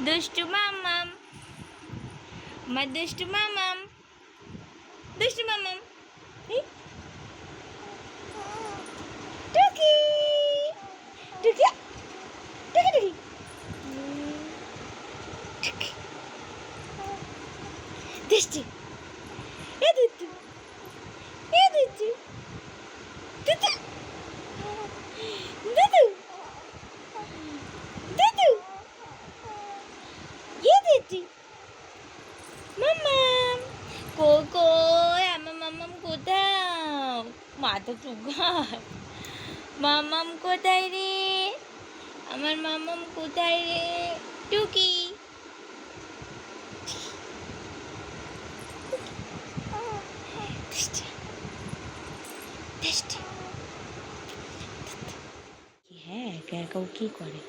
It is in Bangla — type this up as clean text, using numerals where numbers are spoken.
দুষ্টু মামাম, আমার দুষ্টু মামাম, দুষ্টু মামাম। টুকি টুকি টুকি টুকি দুষ্টু এ দুষ্টু এ দুষ্টু দুষ্টু দুষ্টু দুষ্টু এ দুষ্টু মামাম কই আমার মামাম কোথাও মাথা চুগায় মামাম কোথায় রে আমার মামাম কোথায় রে টুকি হ্যাঁ একা একাও কি করে